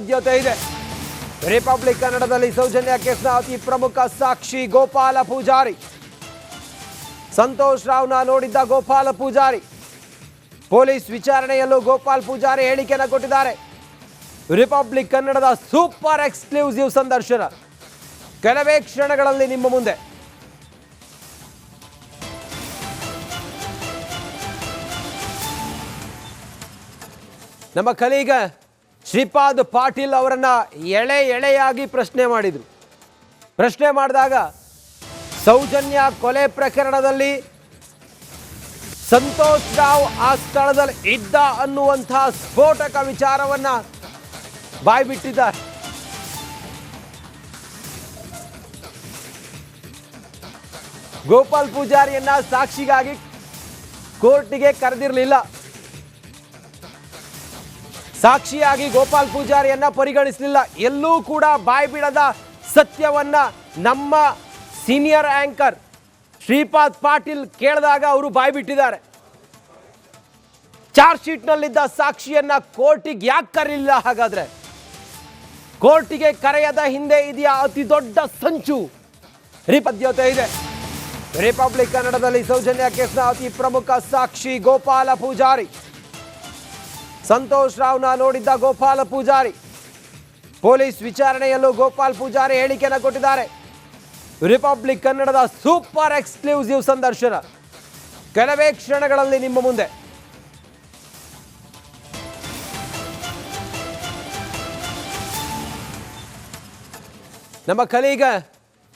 ನೇಪಥ್ಯತೆ ಇದೆ. ರಿಪಬ್ಲಿಕ್ ಕನ್ನಡದಲ್ಲಿ ಸೌಜನ್ಯ ಕೇಸ್ನ ಅತಿ ಪ್ರಮುಖ ಸಾಕ್ಷಿ ಗೋಪಾಲ ಪೂಜಾರಿ. ಸಂತೋಷ್ ರಾವ್ನ ನೋಡಿದ್ದ ಗೋಪಾಲ ಪೂಜಾರಿ. ಪೊಲೀಸ್ ವಿಚಾರಣೆಯಲ್ಲೂ ಗೋಪಾಲ್ ಪೂಜಾರಿ ಹೇಳಿಕೆಯನ್ನು ಕೊಟ್ಟಿದ್ದಾರೆ. ರಿಪಬ್ಲಿಕ್ ಕನ್ನಡದ ಸೂಪರ್ ಎಕ್ಸ್ಕ್ಲೂಸಿವ್ ಸಂದರ್ಶನ ಕೆಲವೇ ಕ್ಷಣಗಳಲ್ಲಿ ನಿಮ್ಮ ಮುಂದೆ. ನಮ್ಮ ಕಲೀಗ ಶ್ರೀಪಾದ್ ಪಾಟೀಲ್ ಅವರನ್ನ ಎಳೆಯಾಗಿ ಪ್ರಶ್ನೆ ಮಾಡಿದರು. ಪ್ರಶ್ನೆ ಮಾಡಿದಾಗ ಸೌಜನ್ಯ ಕೊಲೆ ಪ್ರಕರಣದಲ್ಲಿ ಸಂತೋಷ್ ರಾವ್ ಆ ಸ್ಥಳದಲ್ಲಿ ಇದ್ದ ಅನ್ನುವಂಥ ಸ್ಫೋಟಕ ವಿಚಾರವನ್ನ ಬಾಯ್ಬಿಟ್ಟಿದ್ದಾರೆ. ಗೋಪಾಲ್ ಪೂಜಾರಿಯನ್ನ ಸಾಕ್ಷಿಗಾಗಿ ಕೋರ್ಟಿಗೆ ಕರೆದಿರಲಿಲ್ಲ. ಸಾಕ್ಷಿಯಾಗಿ ಗೋಪಾಲ್ ಪೂಜಾರಿಯನ್ನ ಪರಿಗಣಿಸಲಿಲ್ಲ. ಎಲ್ಲೂ ಕೂಡ ಬಾಯ್ಬಿಡದ ಸತ್ಯವನ್ನ ನಮ್ಮ ಸೀನಿಯರ್ ಆಂಕರ್ ಶ್ರೀಪಾದ್ ಪಾಟೀಲ್ ಕೇಳಿದಾಗ ಅವರು ಬಾಯ್ಬಿಟ್ಟಿದ್ದಾರೆ. ಚಾರ್ಜ್ ಶೀಟ್ನಲ್ಲಿದ್ದ ಸಾಕ್ಷಿಯನ್ನ ಕೋರ್ಟಿಗೆ ಯಾಕೆ ಕರೆಯಲಿಲ್ಲ? ಹಾಗಾದ್ರೆ ಕೋರ್ಟಿಗೆ ಕರೆಯದ ಹಿಂದೆ ಇದೆಯಾ ಅತಿ ದೊಡ್ಡ ಸಂಚು? ನೇಪಥ್ಯತೆ ಇದೆ. ರಿಪಬ್ಲಿಕ್ ಕನ್ನಡದಲ್ಲಿ ಸೌಜನ್ಯ ಕೇಸ್ನ ಅತಿ ಪ್ರಮುಖ ಸಾಕ್ಷಿ ಗೋಪಾಲ ಪೂಜಾರಿ. ಸಂತೋಷ್ ರಾವ್ನ ನೋಡಿದ್ದ ಗೋಪಾಲ ಪೂಜಾರಿ. ಪೊಲೀಸ್ ವಿಚಾರಣೆಯಲ್ಲೂ ಗೋಪಾಲ್ ಪೂಜಾರಿ ಹೇಳಿಕೆಯನ್ನು ಕೊಟ್ಟಿದ್ದಾರೆ. ರಿಪಬ್ಲಿಕ್ ಕನ್ನಡದ ಸೂಪರ್ ಎಕ್ಸ್ಕ್ಲೂಸಿವ್ ಸಂದರ್ಶನ ಕೆಲವೇ ಕ್ಷಣಗಳಲ್ಲಿ ನಿಮ್ಮ ಮುಂದೆ. ನಮ್ಮ ಕಲೀಗ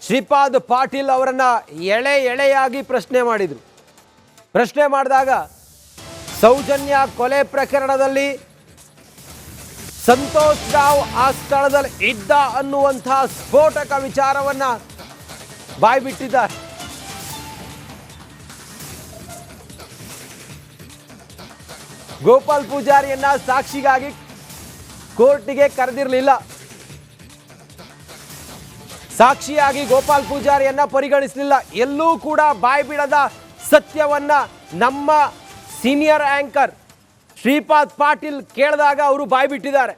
ಶ್ರೀಪಾದ್ ಪಾಟೀಲ್ ಅವರನ್ನ ಎಳೆಯಾಗಿ ಪ್ರಶ್ನೆ ಮಾಡಿದರು. ಪ್ರಶ್ನೆ ಮಾಡಿದಾಗ ಸೌಜನ್ಯ ಕೊಲೆ ಪ್ರಕರಣದಲ್ಲಿ ಸಂತೋಷ್ ರಾವ್ ಆ ಸ್ಥಳದಲ್ಲಿ ಇದ್ದ ಅನ್ನುವಂಥ ಸ್ಫೋಟಕ ವಿಚಾರವನ್ನ ಬಾಯ್ಬಿಟ್ಟಿದ್ದಾರೆ. ಗೋಪಾಲ್ ಪೂಜಾರಿಯನ್ನ ಸಾಕ್ಷಿಗಾಗಿ ಕೋರ್ಟಿಗೆ ಕರೆದಿರಲಿಲ್ಲ. ಸಾಕ್ಷಿಯಾಗಿ ಗೋಪಾಲ್ ಪೂಜಾರಿಯನ್ನ ಪರಿಗಣಿಸಲಿಲ್ಲ. ಎಲ್ಲೂ ಕೂಡ ಬಾಯ್ಬಿಡದ ಸತ್ಯವನ್ನ ನಮ್ಮ ಸೀನಿಯರ್ ಆಂಕರ್ ಶ್ರೀಪಾದ್ ಪಾಟೀಲ್ ಕೇಳಿದಾಗ ಅವರು ಬಾಯ್ಬಿಟ್ಟಿದ್ದಾರೆ.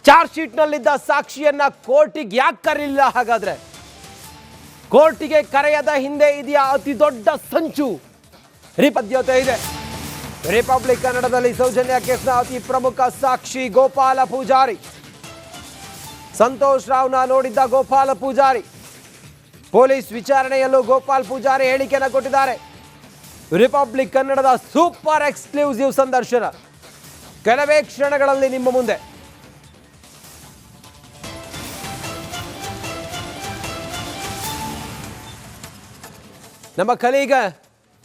ಚಾರ್ಜ್ ಶೀಟ್ನಲ್ಲಿದ್ದ ಸಾಕ್ಷಿಯನ್ನ ಕೋರ್ಟಿಗೆ ಯಾಕೆ ಕರೆಯಲಿಲ್ಲ? ಹಾಗಾದ್ರೆ ಕೋರ್ಟಿಗೆ ಕರೆಯದ ಹಿಂದೆ ಇದೆಯಾ ಅತಿ ದೊಡ್ಡ ಸಂಚು? ನೇಪಥ್ಯತೆ ಇದೆ. ರಿಪಬ್ಲಿಕ್ ಕನ್ನಡದಲ್ಲಿ ಸೌಜನ್ಯ ಕೇಸ್ನ ಅತಿ ಪ್ರಮುಖ ಸಾಕ್ಷಿ ಗೋಪಾಲ ಪೂಜಾರಿ. ಸಂತೋಷ್ ರಾವ್ನ ನೋಡಿದ್ದ ಗೋಪಾಲ ಪೂಜಾರಿ. ಪೊಲೀಸ್ ವಿಚಾರಣೆಯಲ್ಲೂ ಗೋಪಾಲ್ ಪೂಜಾರಿ ಹೇಳಿಕೆಯನ್ನು ಕೊಟ್ಟಿದ್ದಾರೆ. ರಿಪಬ್ಲಿಕ್ ಕನ್ನಡದ ಸೂಪರ್ ಎಕ್ಸ್ಕ್ಲೂಸಿವ್ ಸಂದರ್ಶನ ಕೆಲವೇ ಕ್ಷಣಗಳಲ್ಲಿ ನಿಮ್ಮ ಮುಂದೆ. ನಮ್ಮ ಕಲೀಗ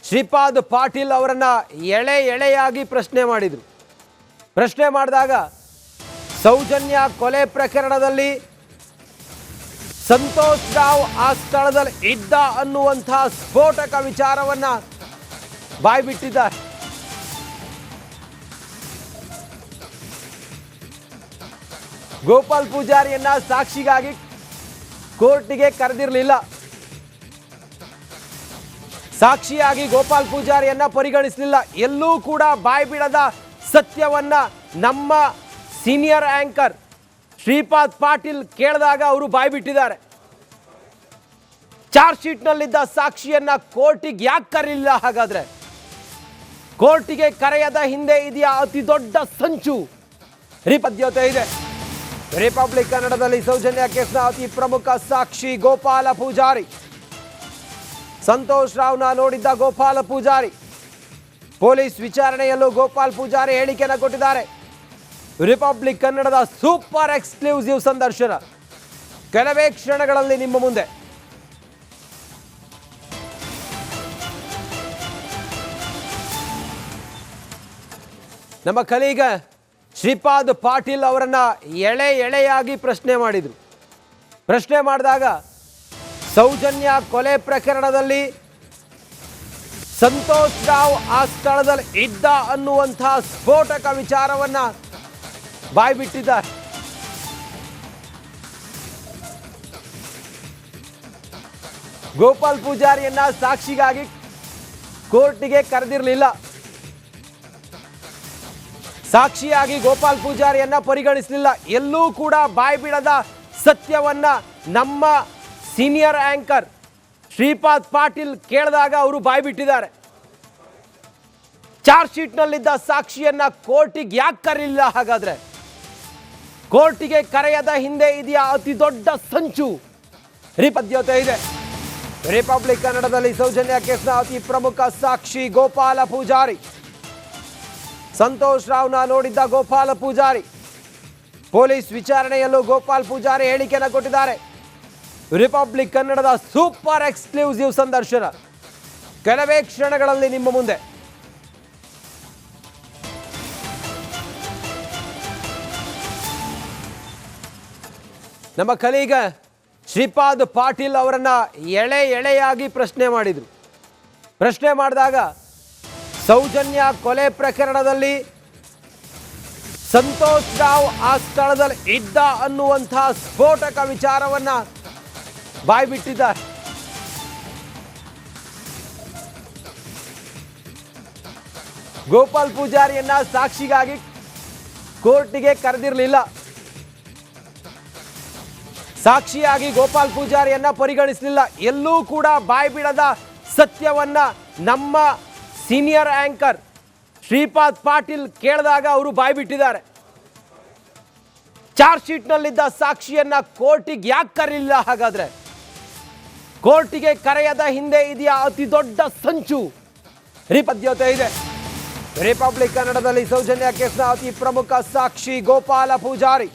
ಶ್ರೀಪಾದ್ ಪಾಟೀಲ್ ಅವರನ್ನ ಎಳೆಯಾಗಿ ಪ್ರಶ್ನೆ ಮಾಡಿದರು. ಪ್ರಶ್ನೆ ಮಾಡಿದಾಗ ಸೌಜನ್ಯ ಕೊಲೆ ಪ್ರಕರಣದಲ್ಲಿ ಸಂತೋಷ್ ರಾವ್ ಆ ಸ್ಥಳದಲ್ಲಿ ಇದ್ದ ಅನ್ನುವಂಥ ಸ್ಫೋಟಕ ವಿಚಾರವನ್ನ ಬಾಯ್ಬಿಟ್ಟಿದ್ದಾರೆ. ಗೋಪಾಲ್ ಪೂಜಾರಿಯನ್ನ ಸಾಕ್ಷಿಗಾಗಿ ಕೋರ್ಟಿಗೆ ಕರೆದಿರಲಿಲ್ಲ. ಸಾಕ್ಷಿಯಾಗಿ ಗೋಪಾಲ್ ಪೂಜಾರಿಯನ್ನ ಪರಿಗಣಿಸಲಿಲ್ಲ. ಎಲ್ಲೂ ಕೂಡ ಬಾಯ್ಬಿಡದ ಸತ್ಯವನ್ನ ನಮ್ಮ ಸೀನಿಯರ್ ಆಂಕರ್ ಶ್ರೀಪಾದ್ ಪಾಟೀಲ್ ಕೇಳಿದಾಗ ಅವರು ಬಾಯ್ಬಿಟ್ಟಿದ್ದಾರೆ. ಚಾರ್ಜ್ ಶೀಟ್ನಲ್ಲಿದ್ದ ಸಾಕ್ಷಿಯನ್ನ ಕೋರ್ಟಿಗೆ ಯಾಕೆ ಕರೆಯಲಿಲ್ಲ? ಹಾಗಾದ್ರೆ ಕೋರ್ಟಿಗೆ ಕರೆಯದ ಹಿಂದೆ ಇದೆಯಾ ಅತಿ ದೊಡ್ಡ ಸಂಚು? ನೇಪಥ್ಯತೆ ಇದೆ. ರಿಪಬ್ಲಿಕ್ ಕನ್ನಡದಲ್ಲಿ ಸೌಜನ್ಯ ಕೇಸ್ನ ಅತಿ ಪ್ರಮುಖ ಸಾಕ್ಷಿ ಗೋಪಾಲ ಪೂಜಾರಿ. ಸಂತೋಷ್ ರಾವ್ನ ನೋಡಿದ್ದ ಗೋಪಾಲ ಪೂಜಾರಿ. ಪೊಲೀಸ್ ವಿಚಾರಣೆಯಲ್ಲೂ ಗೋಪಾಲ್ ಪೂಜಾರಿ ಹೇಳಿಕೆಯನ್ನು ಕೊಟ್ಟಿದ್ದಾರೆ. ರಿಪಬ್ಲಿಕ್ ಕನ್ನಡದ ಸೂಪರ್ ಎಕ್ಸ್ಕ್ಲೂಸಿವ್ ಸಂದರ್ಶನ ಕೆಲವೇ ಕ್ಷಣಗಳಲ್ಲಿ ನಿಮ್ಮ ಮುಂದೆ. ನಮ್ಮ ಕಲೀಗ ಶ್ರೀಪಾದ್ ಪಾಟೀಲ್ ಅವರನ್ನ ಎಳೆಯಾಗಿ ಪ್ರಶ್ನೆ ಮಾಡಿದರು. ಪ್ರಶ್ನೆ ಮಾಡಿದಾಗ ಸೌಜನ್ಯ ಕೊಲೆ ಪ್ರಕರಣದಲ್ಲಿ ಸಂತೋಷ್ ರಾವ್ ಆ ಸ್ಥಳದಲ್ಲಿ ಇದ್ದ ಅನ್ನುವಂಥ ಸ್ಫೋಟಕ ವಿಚಾರವನ್ನ ಬಾಯ್ಬಿಟ್ಟಿದ್ದಾರೆ. ಗೋಪಾಲ್ ಪೂಜಾರಿಯನ್ನ ಸಾಕ್ಷಿಗಾಗಿ ಕೋರ್ಟಿಗೆ ಕರೆದಿರಲಿಲ್ಲ. ಸಾಕ್ಷಿಯಾಗಿ ಗೋಪಾಲ್ ಪೂಜಾರಿಯನ್ನ ಪರಿಗಣಿಸಲಿಲ್ಲ. ಎಲ್ಲೂ ಕೂಡ ಬಾಯಿ ಬಿಡದ ಸತ್ಯವನ್ನ ನಮ್ಮ ಸೀನಿಯರ್ ಆಂಕರ್ ಶ್ರೀಪಾದ್ ಪಾಟೀಲ್ ಕೇಳಿದಾಗ ಅವರು ಬಾಯಿ ಬಿಟ್ಟಿದ್ದಾರೆ. ಚಾರ್ಜ್ ಶೀಟ್ನಲ್ಲಿದ್ದ ಸಾಕ್ಷಿಯನ್ನ ಕೋರ್ಟಿಗೆ ಯಾಕೆ ಕರೀಲಿಲ್ಲ? ಹಾಗಾದ್ರೆ ಕೋರ್ಟಿಗೆ ಕರೆಯದ ಹಿಂದೆ ಇದೆಯಾ ಅತಿ ದೊಡ್ಡ ಸಂಚು? ರಿಪದ್ಯತೆ ಇದೆ. ರಿಪಬ್ಲಿಕ್ ಕನ್ನಡದಲ್ಲಿ ಸೌಜನ್ಯ ಕೇಸ್ನ ಅತಿ ಪ್ರಮುಖ ಸಾಕ್ಷಿ ಗೋಪಾಲ ಪೂಜಾರಿ. ಸಂತೋಷ್ ರಾವ್ನ ನೋಡಿದ್ದ ಗೋಪಾಲ ಪೂಜಾರಿ. ಪೊಲೀಸ್ ವಿಚಾರಣೆಯಲ್ಲೂ ಗೋಪಾಲ್ ಪೂಜಾರಿ ಹೇಳಿಕೆಯನ್ನು ಕೊಟ್ಟಿದ್ದಾರೆ. ರಿಪಬ್ಲಿಕ್ ಕನ್ನಡದ ಸೂಪರ್ ಎಕ್ಸ್ಕ್ಲೂಸಿವ್ ಸಂದರ್ಶನ ಕೆಲವೇ ಕ್ಷಣಗಳಲ್ಲಿ ನಿಮ್ಮ ಮುಂದೆ. ನಮ್ಮ ಕಲೀಗ ಶ್ರೀಪಾದ್ ಪಾಟೀಲ್ ಅವರನ್ನ ಎಳೆಯಾಗಿ ಪ್ರಶ್ನೆ ಮಾಡಿದರು. ಪ್ರಶ್ನೆ ಮಾಡಿದಾಗ ಸೌಜನ್ಯ ಕೊಲೆ ಪ್ರಕರಣದಲ್ಲಿ ಸಂತೋಷ್ ರಾವ್ ಆ ಸ್ಥಳದಲ್ಲಿ ಇದ್ದ ಅನ್ನುವಂತಹ ಸ್ಫೋಟಕ ವಿಚಾರವನ್ನ ಬಾಯಿ ಬಿಟ್ಟಿದ್ದಾರೆ. ಗೋಪಾಲ್ ಪೂಜಾರಿಯನ್ನ ಸಾಕ್ಷಿಗಾಗಿ ಕೋರ್ಟಿಗೆ ಕರೆದಿರಲಿಲ್ಲ. ಸಾಕ್ಷಿಯಾಗಿ ಗೋಪಾಲ್ ಪೂಜಾರಿಯನ್ನ ಪರಿಗಣಿಸಲಿಲ್ಲ. ಎಲ್ಲೂ ಕೂಡ ಬಾಯಿ ಬಿಡದ ಸತ್ಯವನ್ನ ನಮ್ಮ ಸೀನಿಯರ್ ಆಂಕರ್ ಶ್ರೀಪಾದ್ ಪಾಟೀಲ್ ಕೇಳಿದಾಗ ಅವರು ಬಾಯಿ ಬಿಟ್ಟಿದ್ದಾರೆ. ಚಾರ್ಜ್ ಶೀಟ್ನಲ್ಲಿದ್ದ ಸಾಕ್ಷಿಯನ್ನ ಕೋರ್ಟಿಗೆ ಯಾಕೆ ಕರೀಲಿಲ್ಲ? ಹಾಗಾದ್ರೆ ಕೋರ್ಟಿಗೆ ಕರೆಯದ ಹಿಂದೆ ಇದೆಯಾ ಅತಿ ದೊಡ್ಡ ಸಂಚು? ರಿಪದ್ಯತೆ ಇದೆ. ರಿಪಬ್ಲಿಕ್ ಕನ್ನಡದಲ್ಲಿ ಸೌಜನ್ಯ ಕೇಸ್ನ ಅತಿ ಪ್ರಮುಖ ಸಾಕ್ಷಿ ಗೋಪಾಲ ಪೂಜಾರಿ.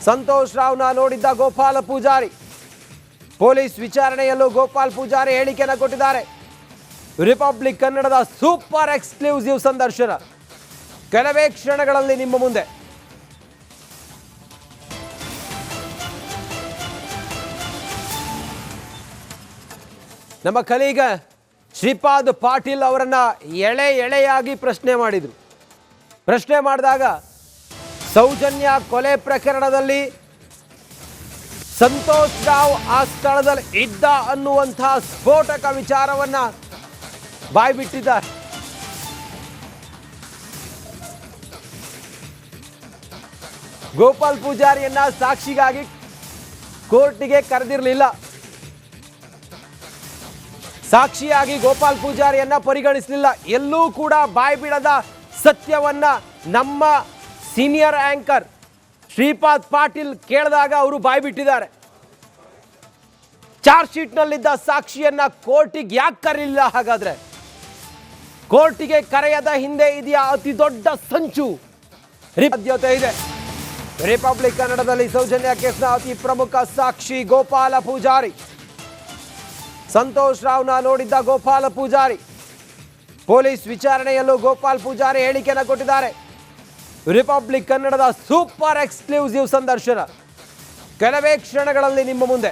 ಸಂತೋಷ್ ರಾವ್ನ ನೋಡಿದ್ದ ಗೋಪಾಲ ಪೂಜಾರಿ. ಪೊಲೀಸ್ ವಿಚಾರಣೆಯಲ್ಲೂ ಗೋಪಾಲ್ ಪೂಜಾರಿ ಹೇಳಿಕೆಯನ್ನು ಕೊಟ್ಟಿದ್ದಾರೆ. ರಿಪಬ್ಲಿಕ್ ಕನ್ನಡದ ಸೂಪರ್ ಎಕ್ಸ್ಕ್ಲೂಸಿವ್ ಸಂದರ್ಶನ ಕೆಲವೇ ಕ್ಷಣಗಳಲ್ಲಿ ನಿಮ್ಮ ಮುಂದೆ. ನಮ್ಮ ಕಲೀಗ ಶ್ರೀಪಾದ್ ಪಾಟೀಲ್ ಅವರನ್ನ ಎಳೆಯಾಗಿ ಪ್ರಶ್ನೆ ಮಾಡಿದರು. ಪ್ರಶ್ನೆ ಮಾಡಿದಾಗ ಸೌಜನ್ಯ ಕೊಲೆ ಪ್ರಕರಣದಲ್ಲಿ ಸಂತೋಷ್ ರಾವ್ ಆ ಸ್ಥಳದಲ್ಲಿ ಇದ್ದ ಅನ್ನುವಂತಹ ಸ್ಫೋಟಕ ವಿಚಾರವನ್ನ ಬಾಯಿ ಬಿಟ್ಟಿದ್ದಾರೆ. ಗೋಪಾಲ್ ಪೂಜಾರಿಯನ್ನ ಸಾಕ್ಷಿಗಾಗಿ ಕೋರ್ಟಿಗೆ ಕರೆದಿರಲಿಲ್ಲ. ಸಾಕ್ಷಿಯಾಗಿ ಗೋಪಾಲ್ ಪೂಜಾರಿಯನ್ನ ಪರಿಗಣಿಸಲಿಲ್ಲ. ಎಲ್ಲೂ ಕೂಡ ಬಾಯಿ ಬಿಡದ ಸತ್ಯವನ್ನ ನಮ್ಮ ಸೀನಿಯರ್ ಆಂಕರ್ ಶ್ರೀಪಾದ್ ಪಾಟೀಲ್ ಕೇಳಿದಾಗ ಅವರು ಬಾಯಿ ಬಿಟ್ಟಿದ್ದಾರೆ. ಚಾರ್ಜ್ ಶೀಟ್ನಲ್ಲಿದ್ದ ಸಾಕ್ಷಿಯನ್ನ ಕೋರ್ಟಿಗೆ ಯಾಕೆ ಕರೀಲಿಲ್ಲ? ಹಾಗಾದ್ರೆ ಕೋರ್ಟಿಗೆ ಕರೆಯದ ಹಿಂದೆ ಇದೆಯಾ ಅತಿ ದೊಡ್ಡ ಸಂಚು? ರಿಪದ್ಯತೆ ಇದೆ. ರಿಪಬ್ಲಿಕ್ ಕನ್ನಡದಲ್ಲಿ ಸೌಜನ್ಯ ಕೇಸ್ನ ಅತಿ ಪ್ರಮುಖ ಸಾಕ್ಷಿ ಗೋಪಾಲ ಪೂಜಾರಿ. ಸಂತೋಷ್ ರಾವ್ನ ನೋಡಿದ್ದ ಗೋಪಾಲ ಪೂಜಾರಿ. ಪೊಲೀಸ್ ವಿಚಾರಣೆಯಲ್ಲೂ ಗೋಪಾಲ್ ಪೂಜಾರಿ ಹೇಳಿಕೆಯನ್ನು ಕೊಟ್ಟಿದ್ದಾರೆ. ರಿಪಬ್ಲಿಕ್ ಕನ್ನಡದ ಸೂಪರ್ ಎಕ್ಸ್ಕ್ಲೂಸಿವ್ ಸಂದರ್ಶನ ಕೆಲವೇ ಕ್ಷಣಗಳಲ್ಲಿ ನಿಮ್ಮ ಮುಂದೆ.